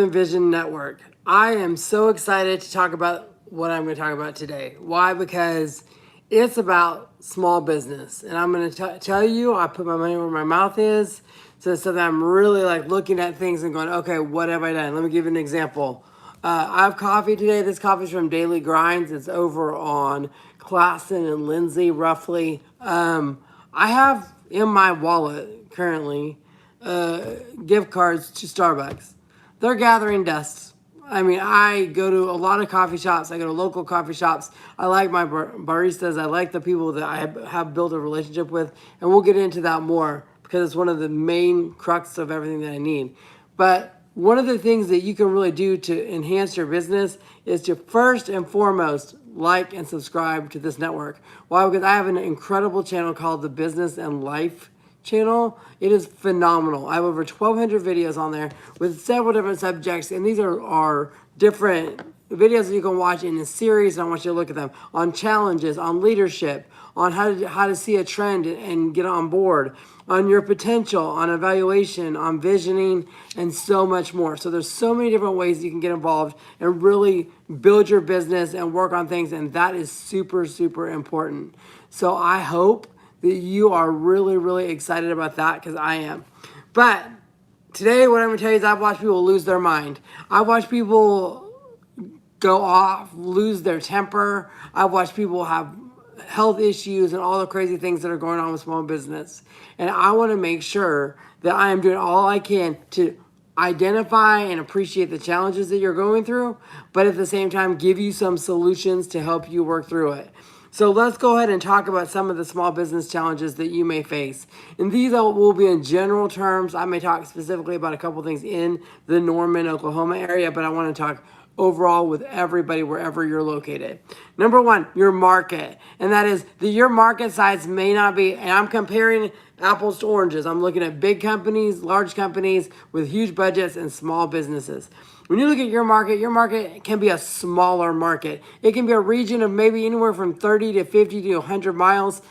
Vision Network. I am so excited to talk about what I'm going to talk about today. Why? Because it's about small business. And I'm going to tell you, I put my money where my mouth is. So that I'm really like looking at things and going, okay, what have I done? Let me give you an example. I have coffee today. This coffee is from Daily Grinds. It's over on Classen and Lindsay, roughly. I have in my wallet currently gift cards to Starbucks. They're gathering dust. I mean, I go to a lot of coffee shops. I go to local coffee shops. I like my baristas. I like the people that I have built a relationship with. And we'll get into that more because it's one of the main crux of everything that I need. But one of the things that you can really do to enhance your business is to first and foremost like and subscribe to this network. Why? Because I have an incredible channel called the Business and Life channel. It is phenomenal. I have over 1,200 videos on there with several different subjects, and these are different videos that you can watch in a series. And I want you to look at them on challenges, on leadership, on how to see a trend and get on board, on your potential, on evaluation, on visioning, and so much more. So there's so many different ways you can get involved and really build your business and work on things, and that is super, super important. So I hope that you are really, really excited about that because I am. But today, what I'm going to tell you is I've watched people lose their mind. I've watched people go off, lose their temper. I've watched people have health issues and all the crazy things that are going on with small business. And I want to make sure that I am doing all I can to identify and appreciate the challenges that you're going through, but at the same time, give you some solutions to help you work through it. So let's go ahead and talk about some of the small business challenges that you may face. And these will be in general terms. I may talk specifically about a couple things in the Norman, Oklahoma area, but I want to talk overall with everybody wherever you're located. Number one, your market. And that is that your market size may not be, and I'm comparing apples to oranges. I'm looking at big companies, large companies with huge budgets, and small businesses. When you look at your market can be a smaller market. It can be a region of maybe anywhere from 30 to 50 to 100 miles.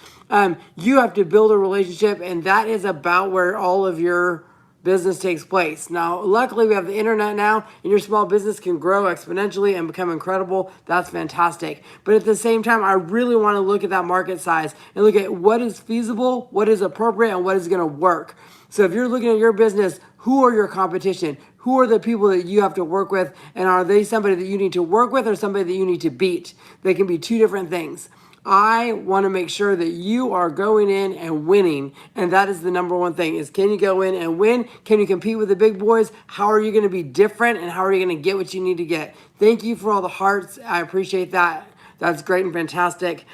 You have to build a relationship, and that is about where all of your business takes place. Now, luckily, we have the internet now, and your small business can grow exponentially and become incredible. That's fantastic. But at the same time, I really want to look at that market size and look at what is feasible, what is appropriate, and what is going to work. So if you're looking at your business, who are your competition? Who are the people that you have to work with? And are they somebody that you need to work with or somebody that you need to beat? They can be two different things. I want to make sure that you are going in and winning. And that is the number one thing is, can you go in and win? Can you compete with the big boys? How are you going to be different? And how are you going to get what you need to get? Thank you for all the hearts. I appreciate that. That's great and fantastic.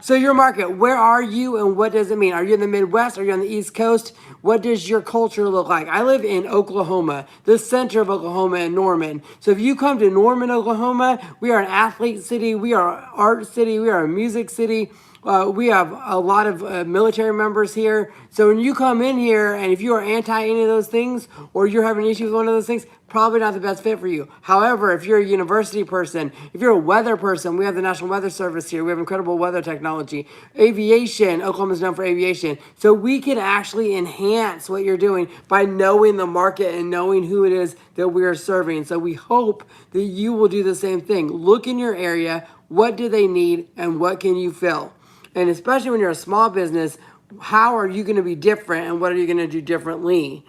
So your market, where are you and what does it mean? Are you in the Midwest? Are you on the East Coast? What does your culture look like? I live in Oklahoma, the center of Oklahoma in Norman. So if you come to Norman, Oklahoma, we are an athlete city. We are an art city. We are a music city. We have a lot of military members here. So when you come in here and if you are anti any of those things or you're having issues with one of those things, probably not the best fit for you. However, if you're a university person, if you're a weather person, we have the National Weather Service here. We have incredible weather technology. Aviation, Oklahoma is known for aviation. So we can actually enhance what you're doing by knowing the market and knowing who it is that we are serving. So we hope that you will do the same thing. Look in your area. What do they need and what can you fill? And especially when you're a small business, how are you going to be different and what are you going to do differently?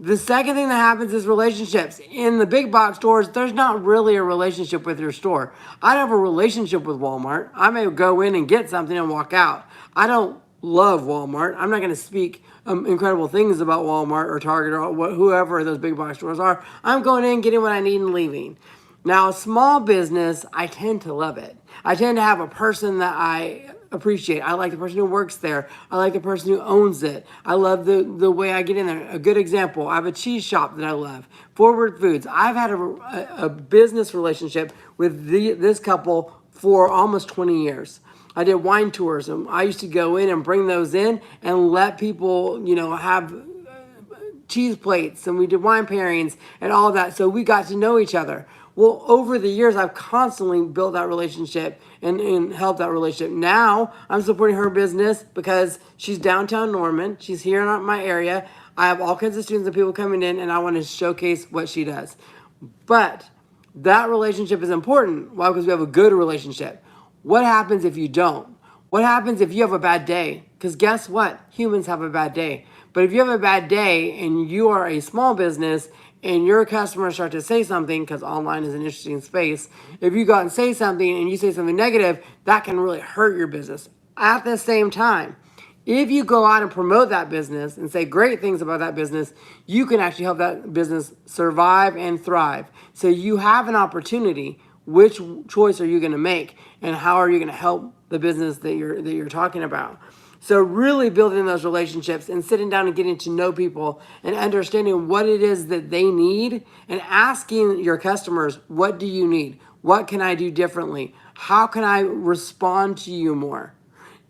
The second thing that happens is relationships. In the big box stores, there's not really a relationship with your store. I don't have a relationship with Walmart. I may go in and get something and walk out. I don't love Walmart. I'm not going to speak incredible things about Walmart or Target or whoever those big box stores are. I'm going in, getting what I need, and leaving. Now, a small business, I tend to love it. I tend to have a person that I appreciate. I like the person who works there. I like the person who owns it. I love the way I get in there. A good example, I have a cheese shop that I love, Forward Foods. I've had a business relationship with this couple for almost 20 years. I did wine tours, and I used to go in and bring those in and let people, have cheese plates, and we did wine pairings and all of that. So we got to know each other. Well, over the years, I've constantly built that relationship and helped that relationship. Now, I'm supporting her business because she's downtown Norman. She's here in my area. I have all kinds of students and people coming in, and I want to showcase what she does. But that relationship is important. Why? Because we have a good relationship. What happens if you don't? What happens if you have a bad day? Because guess what? Humans have a bad day. But if you have a bad day and you are a small business and your customers start to say something, because online is an interesting space, if you go out and say something and you say something negative, that can really hurt your business. At the same time, if you go out and promote that business and say great things about that business, you can actually help that business survive and thrive. So you have an opportunity. Which choice are you going to make, and how are you going to help the business that you're talking about? So really building those relationships and sitting down and getting to know people and understanding what it is that they need, and asking your customers, what do you need? What can I do differently? How can I respond to you more?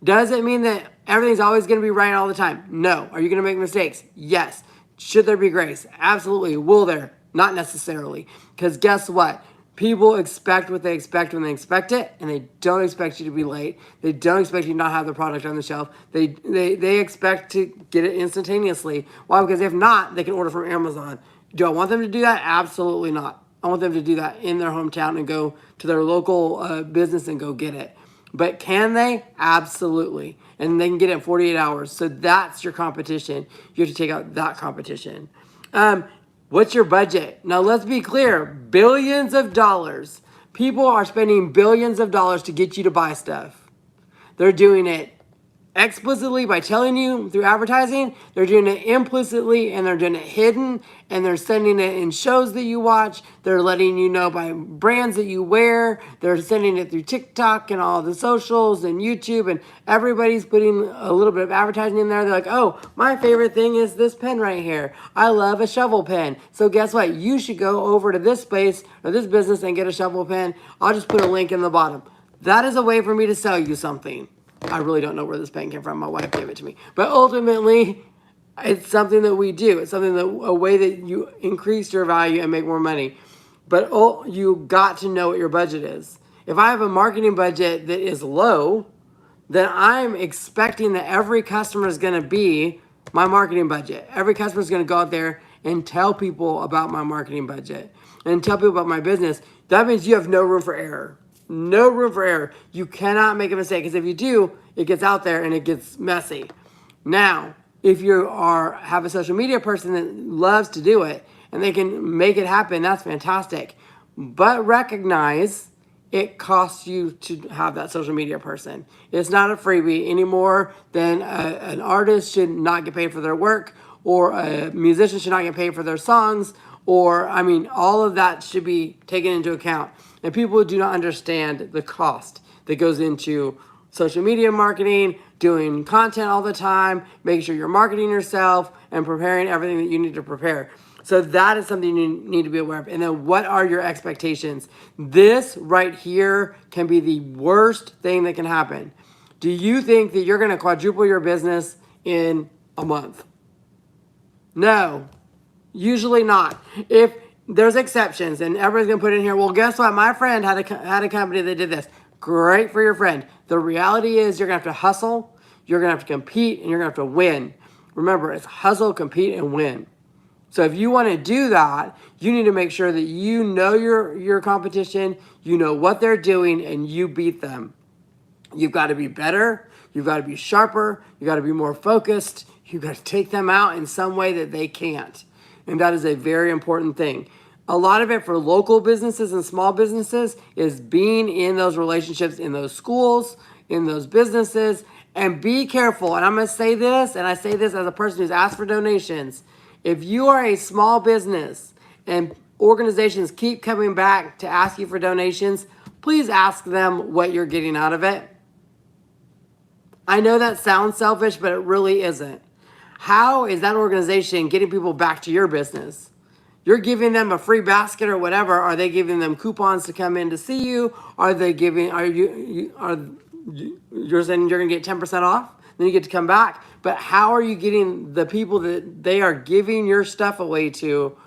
Does it mean that everything's always going to be right all the time? No. Are you going to make mistakes? Yes. Should there be grace? Absolutely. Will there? Not necessarily. Because guess what? People expect what they expect when they expect it, and they don't expect you to be late. They don't expect you to not have the product on the shelf. They expect to get it instantaneously. Why? Because if not, they can order from Amazon. Do I want them to do that? Absolutely not. I want them to do that in their hometown and go to their local business and go get it. But can they? Absolutely. And they can get it in 48 hours. So that's your competition. You have to take out that competition. What's your budget? Now, let's be clear. Billions of dollars. People are spending billions of dollars to get you to buy stuff. They're doing it explicitly by telling you through advertising. They're doing it implicitly, and they're doing it hidden, and they're sending it in shows that you watch. They're letting you know by brands that you wear. They're sending it through TikTok and all the socials and YouTube, and everybody's putting a little bit of advertising in there. They're like, oh, my favorite thing is this pen right here. I love a shovel pen. So guess what? You should go over to this place or this business and get a shovel pen. I'll just put a link in the bottom. That is a way for me to sell you something. I really don't know where this pen came from. My wife gave it to me. But ultimately, it's something that we do. It's something that a way that you increase your value and make more money. But you got to know what your budget is. If I have a marketing budget that is low, then I'm expecting that every customer is going to be my marketing budget. Every customer is going to go out there and tell people about my marketing budget and tell people about my business. That means you have no room for error. No room for error. You cannot make a mistake, because if you do, it gets out there and it gets messy. Now, if you have a social media person that loves to do it and they can make it happen, that's fantastic. But recognize it costs you to have that social media person. It's not a freebie any more than an artist should not get paid for their work, or a musician should not get paid for their songs, or, I mean, all of that should be taken into account. And people do not understand the cost that goes into social media marketing, doing content all the time, making sure you're marketing yourself, and preparing everything that you need to prepare. So that is something you need to be aware of. And then what are your expectations? This right here can be the worst thing that can happen. Do you think that you're going to quadruple your business in a month? No, usually not. If there's exceptions, and everybody's going to put in here, well, guess what? My friend had a company that did this. Great for your friend. The reality is you're going to have to hustle, you're going to have to compete, and you're going to have to win. Remember, it's hustle, compete, and win. So if you want to do that, you need to make sure that you know your competition, you know what they're doing, and you beat them. You've got to be better. You've got to be sharper. You've got to be more focused. You've got to take them out in some way that they can't. And that is a very important thing. A lot of it for local businesses and small businesses is being in those relationships, in those schools, in those businesses. And be careful. And I'm going to say this, and I say this as a person who's asked for donations. If you are a small business and organizations keep coming back to ask you for donations, please ask them what you're getting out of it. I know that sounds selfish, but it really isn't. How is that organization getting people back to your business? You're giving them a free basket or whatever. Are they giving them coupons to come in to see you? You're saying you're going to get 10% off? Then you get to come back. But how are you getting the people that they are giving your stuff away to?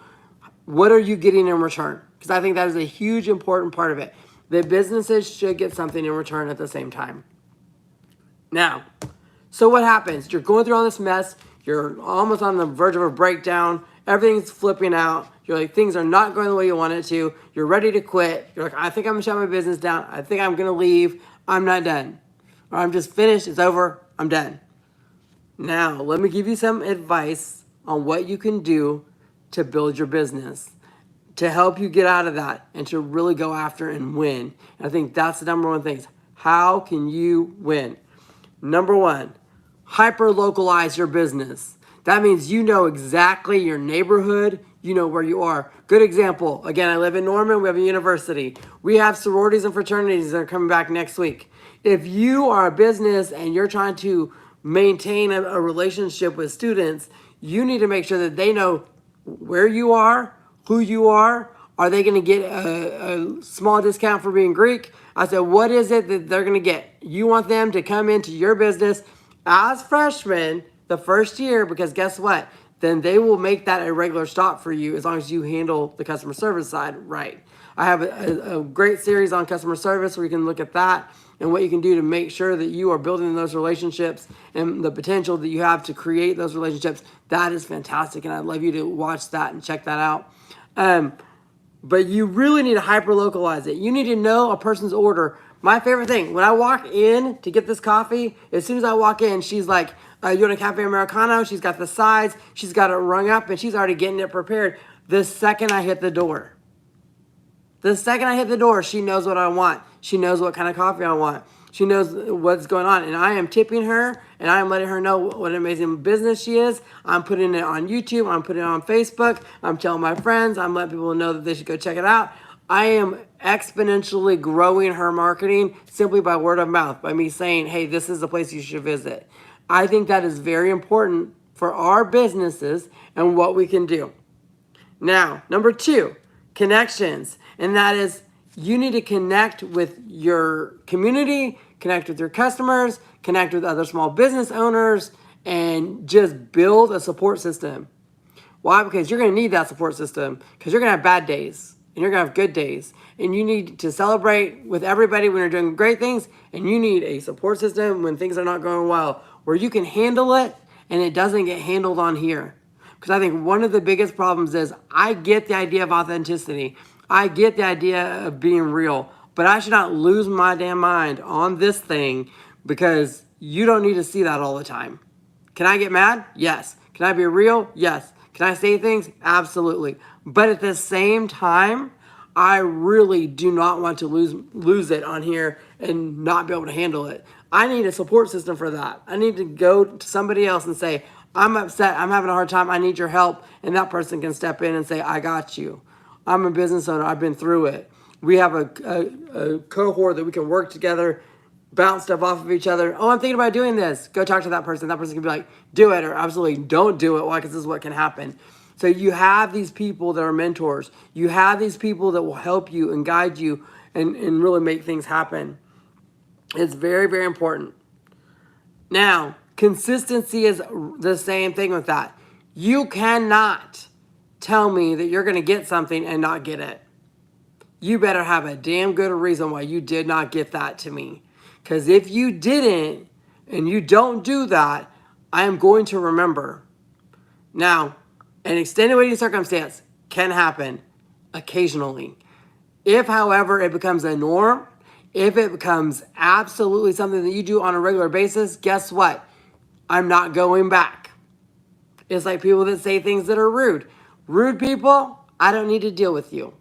What are you getting in return? Because I think that is a huge important part of it. The businesses should get something in return at the same time. Now, so what happens? You're going through all this mess. You're almost on the verge of a breakdown. Everything's flipping out. You're like, things are not going the way you want it to. You're ready to quit. You're like, I think I'm gonna shut my business down. I think I'm gonna leave. I'm not done. Or I'm just finished. It's over. I'm done. Now, let me give you some advice on what you can do to build your business, to help you get out of that and to really go after and win. And I think that's the number one thing. How can you win? Number one, hyper localize your business. That means you know exactly your neighborhood, you know where you are. Good example. Again, I live in Norman, we have a university. We have sororities and fraternities that are coming back next week. If you are a business and you're trying to maintain a relationship with students, you need to make sure that they know where you are, who you are. Are they going to get a small discount for being Greek? I said, what is it that they're going to get? You want them to come into your business as freshmen the first year, because guess what? Then they will make that a regular stop for you as long as you handle the customer service side right. I have a great series on customer service where you can look at that and what you can do to make sure that you are building those relationships and the potential that you have to create those relationships. That is fantastic, and I'd love you to watch that and check that out. But you really need to hyper localize it. You need to know a person's order. My favorite thing, when I walk in to get this coffee, as soon as I walk in, she's like, you want a cafe Americano? She's got the sides, she's got it rung up, and she's already getting it prepared. The second I hit the door, she knows what I want. She knows what kind of coffee I want. She knows what's going on. And I am tipping her, and I am letting her know what an amazing business she is. I'm putting it on YouTube. I'm putting it on Facebook. I'm telling my friends. I'm letting people know that they should go check it out. I am exponentially growing her marketing simply by word of mouth, by me saying, hey, this is the place you should visit. I think that is very important for our businesses and what we can do. Now, number two, connections. And that is, you need to connect with your community, connect with your customers, connect with other small business owners, and just build a support system. Why? Because you're going to need that support system, because you're going to have bad days and you're going to have good days. And you need to celebrate with everybody when you're doing great things. And you need a support system when things are not going well, where you can handle it and it doesn't get handled on here. Because I think one of the biggest problems is, I get the idea of authenticity. I get the idea of being real, but I should not lose my damn mind on this thing, because you don't need to see that all the time. Can I get mad? Yes. Can I be real? Yes. Can I say things? Absolutely. But at the same time, I really do not want to lose it on here and not be able to handle it. I need a support system for that. I need to go to somebody else and say, I'm upset, I'm having a hard time, I need your help. And that person can step in and say, I got you. I'm a business owner, I've been through it. We have a cohort that we can work together, bounce stuff off of each other. Oh, I'm thinking about doing this. Go talk to that person. That person can be like, do it, or absolutely don't do it. Why? Because this is what can happen. So you have these people that are mentors. You have these people that will help you and guide you and really make things happen. It's very, very important. Now, consistency is the same thing with that. You cannot tell me that you're going to get something and not get it. You better have a damn good reason why you did not get that to me. Because if you didn't and you don't do that, I am going to remember. Now, an extenuating circumstance can happen occasionally. If, however, it becomes a norm, if it becomes absolutely something that you do on a regular basis, guess what? I'm not going back. It's like people that say things that are rude. Rude people, I don't need to deal with you.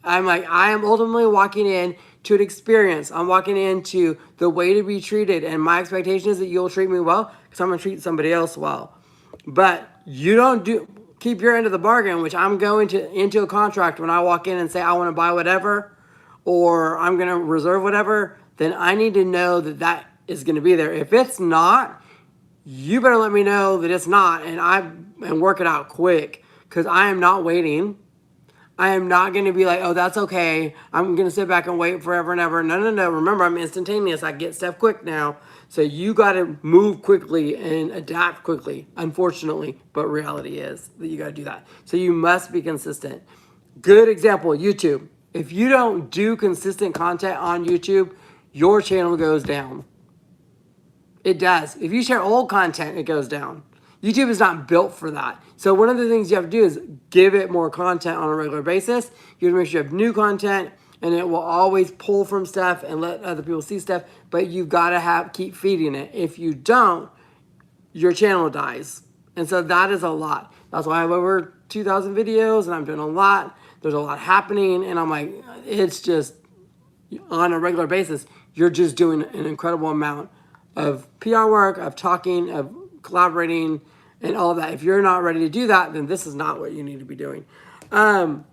I am ultimately walking in to an experience. I'm walking into the way to be treated, and my expectation is that you'll treat me well, because I'm going to treat somebody else well. But you don't keep your end of the bargain, which I'm going into a contract when I walk in and say I want to buy whatever, or I'm going to reserve whatever, then I need to know that that is going to be there. If it's not, you better let me know that it's not, and work it out quick, because I am not waiting. I am not going to be like, oh, that's okay. I'm going to sit back and wait forever and ever. No. Remember, I'm instantaneous. I get stuff quick now. So you got to move quickly and adapt quickly, unfortunately. But reality is that you got to do that. So you must be consistent. Good example, YouTube. If you don't do consistent content on YouTube, your channel goes down. It does. If you share old content, it goes down. YouTube is not built for that. So one of the things you have to do is give it more content on a regular basis. You have to make sure you have new content, and it will always pull from stuff and let other people see stuff. But you've got to keep feeding it. If you don't, your channel dies. And so that is a lot. That's why I have over 2,000 videos, and I'm doing a lot. There's a lot happening, and I'm like, it's just on a regular basis, you're just doing an incredible amount of PR work, of talking, of collaborating, and all of that. If you're not ready to do that, then this is not what you need to be doing. Now,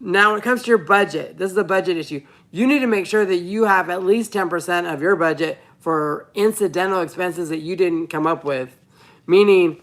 when it comes to your budget, this is a budget issue. You need to make sure that you have at least 10% of your budget for incidental expenses that you didn't come up with. Meaning,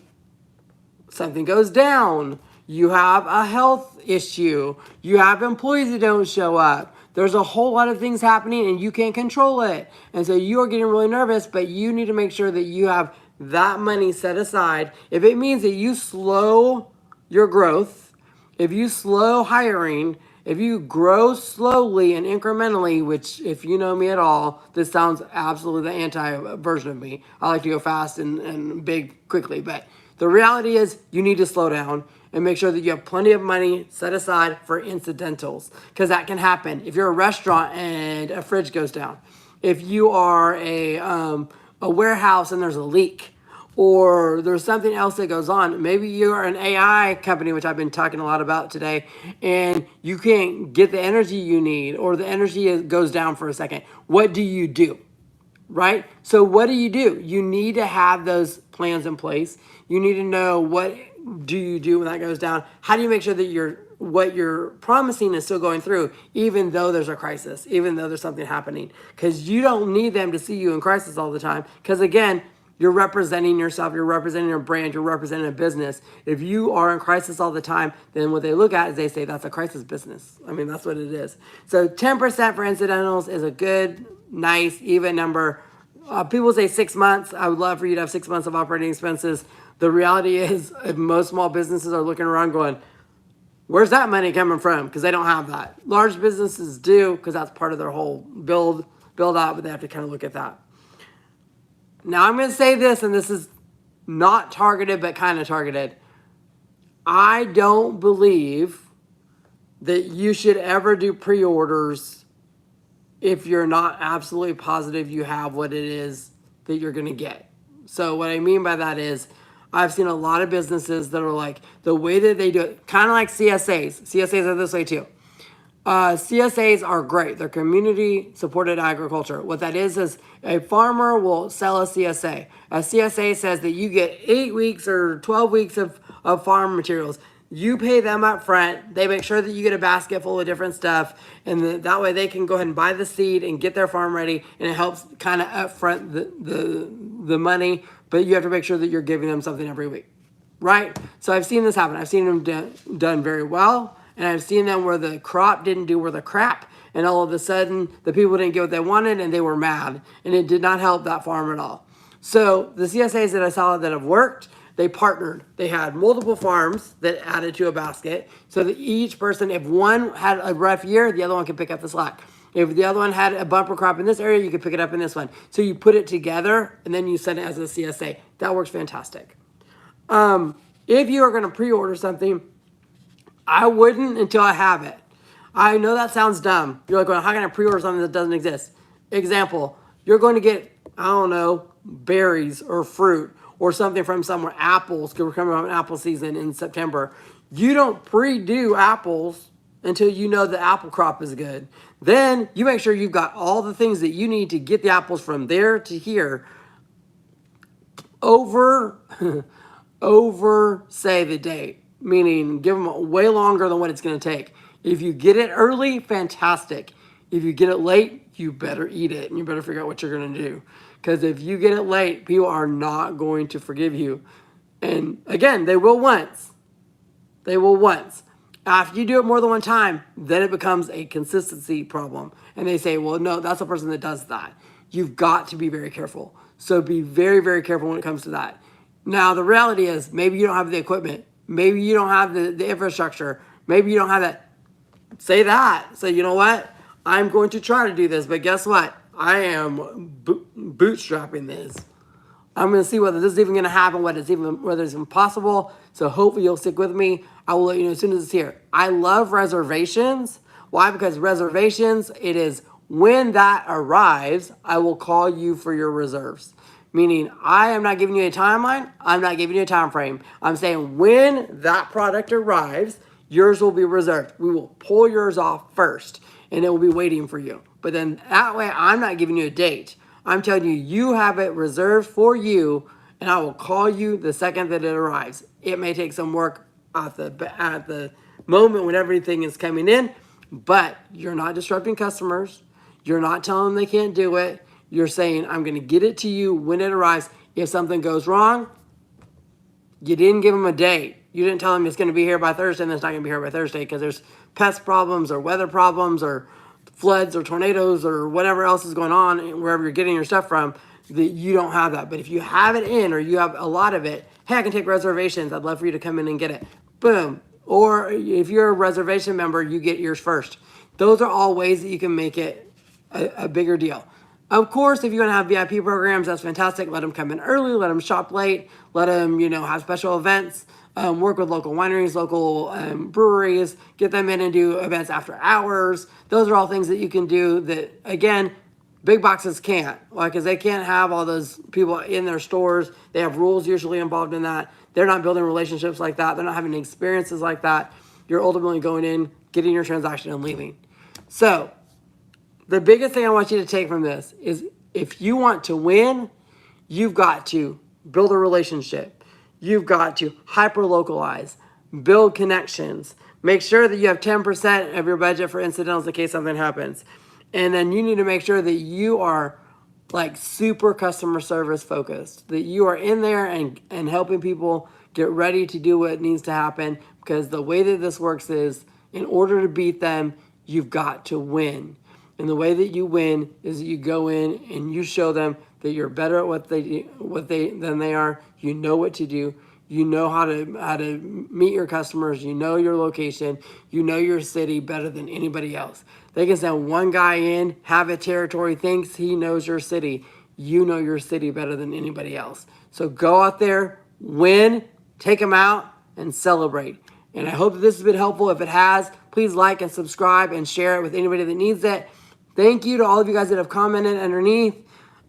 something goes down, you have a health issue, you have employees that don't show up. There's a whole lot of things happening and you can't control it. And so you are getting really nervous, but you need to make sure that you have that money set aside. If it means that you slow your growth, if you slow hiring, if you grow slowly and incrementally, which if you know me at all, this sounds absolutely the anti-version of me. I like to go fast and big quickly. But the reality is you need to slow down and make sure that you have plenty of money set aside for incidentals. Because that can happen. If you're a restaurant and a fridge goes down. If you are a warehouse and there's a leak, or there's something else that goes on. Maybe you're an AI company, which I've been talking a lot about today, and you can't get the energy you need, or the energy goes down for a second. What do you do? Right? So what do? You need to have those plans in place. You need to know what do you do when that goes down. How do you make sure that what you're promising is still going through, even though there's a crisis, even though there's something happening? Because you don't need them to see you in crisis all the time. Because again, you're representing yourself, you're representing a brand, you're representing a business. If you are in crisis all the time, then what they look at is they say that's a crisis business. I mean, that's what it is. So 10% for incidentals is a good, nice, even number. People say 6 months. I would love for you to have 6 months of operating expenses. The reality is most small businesses are looking around going, where's that money coming from? Because they don't have that. Large businesses do, because that's part of their whole build out, but they have to kind of look at that. Now, I'm going to say this, and this is not targeted, but kind of targeted. I don't believe that you should ever do pre-orders if you're not absolutely positive you have what it is that you're going to get. So what I mean by that is I've seen a lot of businesses that are like, the way that they do it, kind of like CSAs. CSAs are this way too. CSAs are great. They're community supported agriculture. What that is a farmer will sell a CSA. A CSA says that you get 8 weeks or 12 weeks of farm materials. You pay them up front. They make sure that you get a basket full of different stuff. And that way they can go ahead and buy the seed and get their farm ready. And it helps kind of upfront the money. But you have to make sure that you're giving them something every week. Right? So I've seen this happen. I've seen them done very well. And I've seen them where the crop didn't do worth a crap. And all of a sudden, the people didn't get what they wanted and they were mad. And it did not help that farm at all. So the CSAs that I saw that have worked, they partnered. They had multiple farms that added to a basket. So that each person, if one had a rough year, the other one could pick up the slack. If the other one had a bumper crop in this area, you could pick it up in this one. So you put it together and then you send it as a CSA. That works fantastic. If you are going to pre-order something, I wouldn't until I have it. I know that sounds dumb. You're like, well, how can I pre-order something that doesn't exist? Example, you're going to get, I don't know, berries or fruit or something from somewhere. Apples, because we're coming from apple season in September. You don't pre-do apples until you know the apple crop is good. Then you make sure you've got all the things that you need to get the apples from there to here over say the date. Meaning give them way longer than what it's going to take. If you get it early, fantastic. If you get it late, you better eat it and you better figure out what you're going to do. Because if you get it late, people are not going to forgive you. And again, they will once. They will once. After you do it more than one time, then it becomes a consistency problem. And they say, well, no, that's the person that does that. You've got to be very careful. So be very, very careful when it comes to that. Now, the reality is maybe you don't have the equipment. Maybe you don't have the infrastructure. Maybe you don't have that. Say that. Say, you know what? I'm going to try to do this. But guess what? I am bootstrapping this. I'm going to see whether this is even going to happen, whether it's even possible. So hopefully you'll stick with me. I will let you know as soon as it's here. I love reservations. Why? Because reservations, it is when that arrives, I will call you for your reserves. Meaning, I am not giving you a timeline. I'm not giving you a time frame. I'm saying when that product arrives, yours will be reserved. We will pull yours off first, and it will be waiting for you. But then that way, I'm not giving you a date. I'm telling you, you have it reserved for you, and I will call you the second that it arrives. It may take some work at the moment when everything is coming in, but you're not disrupting customers. You're not telling them they can't do it. You're saying, I'm going to get it to you when it arrives. If something goes wrong, you didn't give them a date. You didn't tell them it's going to be here by Thursday and it's not going to be here by Thursday because there's pest problems or weather problems or floods or tornadoes or whatever else is going on wherever you're getting your stuff from, that you don't have that. But if you have it in or you have a lot of it, hey, I can take reservations. I'd love for you to come in and get it. Boom. Or if you're a reservation member, you get yours first. Those are all ways that you can make it a bigger deal. Of course, if you want to have VIP programs, that's fantastic. Let them come in early, let them shop late, let them, have special events, work with local wineries, local breweries, get them in and do events after hours. Those are all things that you can do that, again, big boxes can't. Because they can't have all those people in their stores. They have rules usually involved in that. They're not building relationships like that. They're not having experiences like that. You're ultimately going in, getting your transaction, and leaving. So, the biggest thing I want you to take from this is if you want to win, you've got to build a relationship. You've got to hyper-localize, build connections, make sure that you have 10% of your budget for incidentals in case something happens. And then you need to make sure that you are like super customer service focused, that you are in there and helping people get ready to do what needs to happen, because the way that this works is in order to beat them, you've got to win. And the way that you win is that you go in and you show them that you're better at what than they are. You know what to do. You know how to meet your customers. You know your location. You know your city better than anybody else. They can send one guy in, have a territory, thinks he knows your city. You know your city better than anybody else. So go out there, win, take them out, and celebrate. And I hope that this has been helpful. If it has, please like and subscribe and share it with anybody that needs it. Thank you to all of you guys that have commented underneath.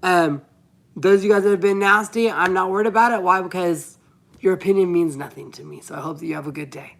Those of you guys that have been nasty, I'm not worried about it. Why? Because your opinion means nothing to me. So I hope that you have a good day.